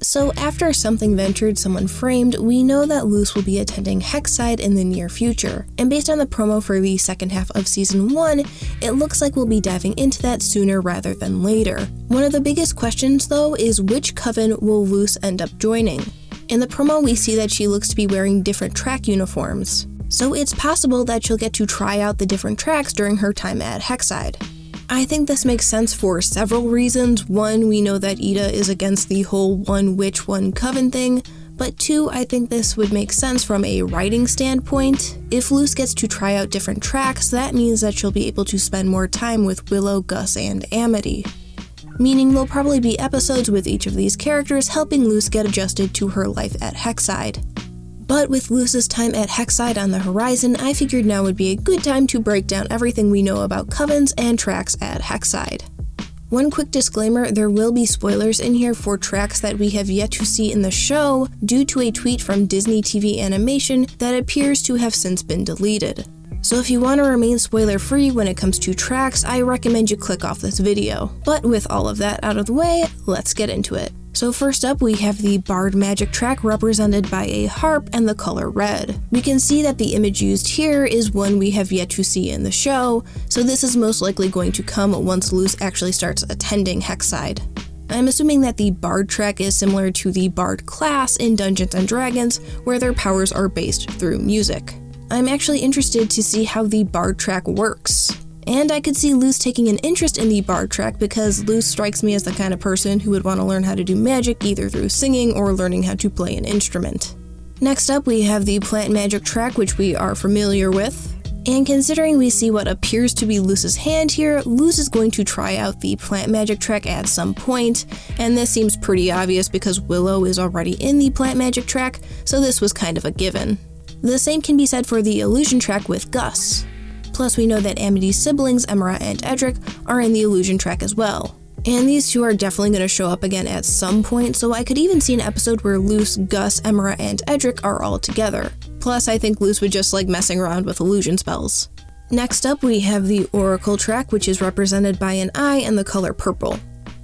So after Something Ventured, Someone Framed, we know that Luce will be attending Hexside in the near future, and based on the promo for the second half of Season 1, it looks like we'll be diving into that sooner rather than later. One of the biggest questions though is which Coven will Luce end up joining? In the promo we see that she looks to be wearing different track uniforms, so it's possible that she'll get to try out the different tracks during her time at Hexside. I think this makes sense for several reasons. One, we know that Ida is against the whole one witch, one coven thing, but two, I think this would make sense from a writing standpoint. If Luce gets to try out different tracks, that means that she'll be able to spend more time with Willow, Gus, and Amity. Meaning there'll probably be episodes with each of these characters helping Luce get adjusted to her life at Hexside. But with Luce's time at Hexside on the horizon, I figured now would be a good time to break down everything we know about Covens and tracks at Hexside. One quick disclaimer, there will be spoilers in here for tracks that we have yet to see in the show due to a tweet from Disney TV Animation that appears to have since been deleted. So if you want to remain spoiler-free when it comes to tracks, I recommend you click off this video. But with all of that out of the way, let's get into it. So first up, we have the Bard Magic track represented by a harp and the color red. We can see that the image used here is one we have yet to see in the show, so this is most likely going to come once Luce actually starts attending Hexside. I'm assuming that the Bard track is similar to the Bard class in Dungeons & Dragons, where their powers are based through music. I'm actually interested to see how the Bard track works. And I could see Luce taking an interest in the Bard track because Luce strikes me as the kind of person who would want to learn how to do magic either through singing or learning how to play an instrument. Next up, we have the Plant Magic track, which we are familiar with. And considering we see what appears to be Luce's hand here, Luce is going to try out the Plant Magic track at some point, and this seems pretty obvious because Willow is already in the Plant Magic track, so this was kind of a given. The same can be said for the Illusion track with Gus. Plus we know that Amity's siblings, Emra and Edric, are in the Illusion track as well. And these two are definitely going to show up again at some point, so I could even see an episode where Luce, Gus, Emra, and Edric are all together. Plus I think Luce would just like messing around with illusion spells. Next up we have the Oracle track, which is represented by an eye and the color purple.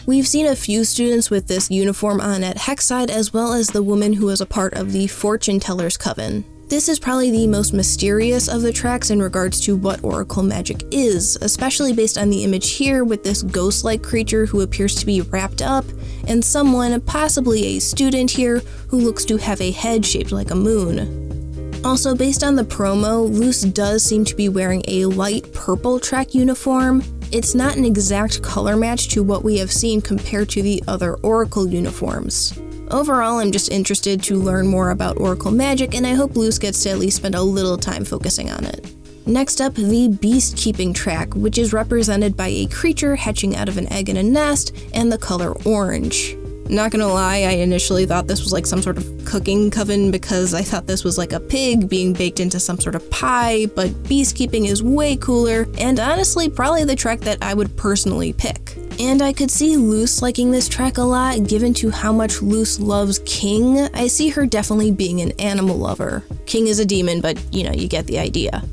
We've seen a few students with this uniform on at Hexside, as well as the woman who was a part of the Fortune Teller's Coven. This is probably the most mysterious of the tracks in regards to what Oracle magic is, especially based on the image here with this ghost-like creature who appears to be wrapped up, and someone, possibly a student here, who looks to have a head shaped like a moon. Also, based on the promo, Luce does seem to be wearing a light purple track uniform. It's not an exact color match to what we have seen compared to the other Oracle uniforms. Overall, I'm just interested to learn more about Oracle magic, and I hope Luce gets to at least spend a little time focusing on it. Next up, the Beast Keeping track, which is represented by a creature hatching out of an egg in a nest, and the color orange. Not gonna lie, I initially thought this was like some sort of cooking coven because I thought this was like a pig being baked into some sort of pie, but Beast Keeping is way cooler, and honestly probably the track that I would personally pick. And I could see Luce liking this track a lot, given to how much Luce loves King. I see her definitely being an animal lover. King is a demon, but you know, you get the idea.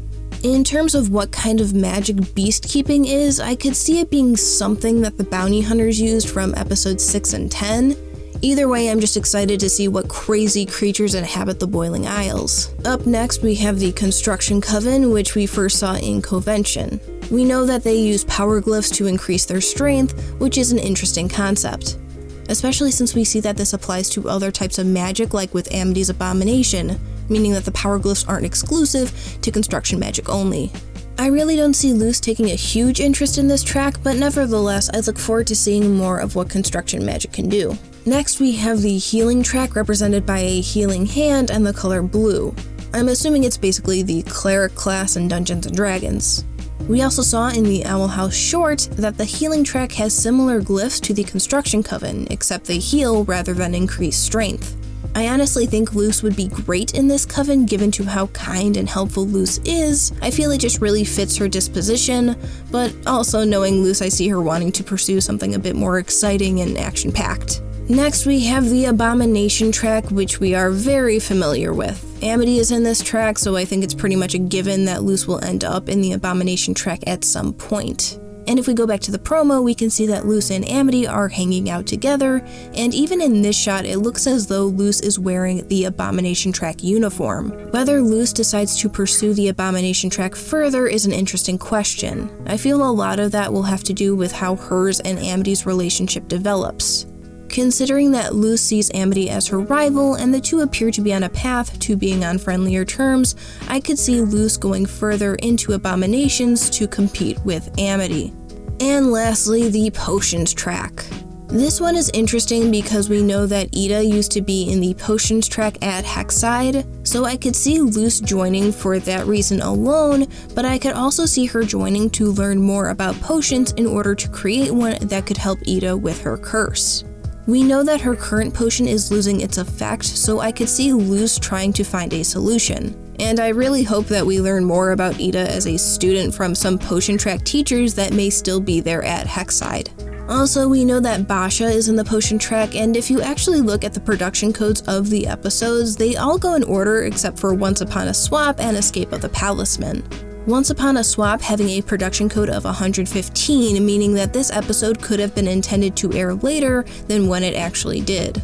In terms of what kind of magic beast keeping is, I could see it being something that the bounty hunters used from episodes 6 and 10. Either way, I'm just excited to see what crazy creatures inhabit the Boiling Isles. Up next, we have the Construction Coven, which we first saw in Covention. We know that they use power glyphs to increase their strength, which is an interesting concept. Especially since we see that this applies to other types of magic, like with Amity's Abomination, meaning that the power glyphs aren't exclusive to construction magic only. I really don't see Luce taking a huge interest in this track, but nevertheless, I look forward to seeing more of what construction magic can do. Next, we have the Healing track represented by a healing hand and the color blue. I'm assuming it's basically the Cleric class in Dungeons & Dragons. We also saw in the Owl House short that the Healing track has similar glyphs to the Construction Coven, except they heal rather than increase strength. I honestly think Luce would be great in this coven given to how kind and helpful Luce is. I feel it just really fits her disposition, but also knowing Luce, I see her wanting to pursue something a bit more exciting and action-packed. Next, we have the Abomination track, which we are very familiar with. Amity is in this track, so I think it's pretty much a given that Luce will end up in the Abomination track at some point. And if we go back to the promo, we can see that Luce and Amity are hanging out together, and even in this shot, it looks as though Luce is wearing the Abomination Track uniform. Whether Luce decides to pursue the Abomination Track further is an interesting question. I feel a lot of that will have to do with how hers and Amity's relationship develops. Considering that Luce sees Amity as her rival and the two appear to be on a path to being on friendlier terms, I could see Luce going further into Abominations to compete with Amity. And lastly, the Potions track. This one is interesting because we know that Ida used to be in the Potions track at Hexside, so I could see Luce joining for that reason alone, but I could also see her joining to learn more about potions in order to create one that could help Ida with her curse. We know that her current potion is losing its effect, so I could see Luce trying to find a solution. And I really hope that we learn more about Ida as a student from some potion track teachers that may still be there at Hexside. Also, we know that Basha is in the potion track, and if you actually look at the production codes of the episodes, they all go in order except for Once Upon a Swap and Escape of the Palisman. Once Upon a Swap having a production code of 115, meaning that this episode could have been intended to air later than when it actually did.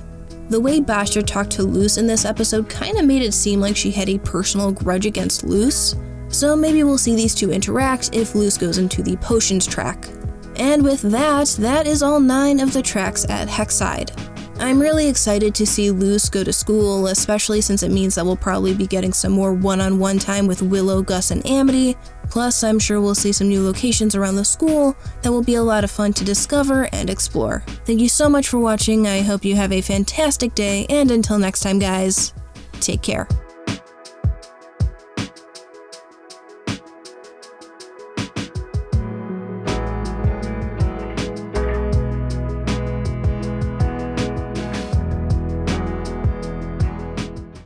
The way Basha talked to Luce in this episode kinda made it seem like she had a personal grudge against Luce, so maybe we'll see these two interact if Luce goes into the Potions track. And with that is all 9 of the tracks at Hexside. I'm really excited to see Luce go to school, especially since it means that we'll probably be getting some more one-on-one time with Willow, Gus, and Amity. Plus, I'm sure we'll see some new locations around the school that will be a lot of fun to discover and explore. Thank you so much for watching, I hope you have a fantastic day, and until next time guys, take care.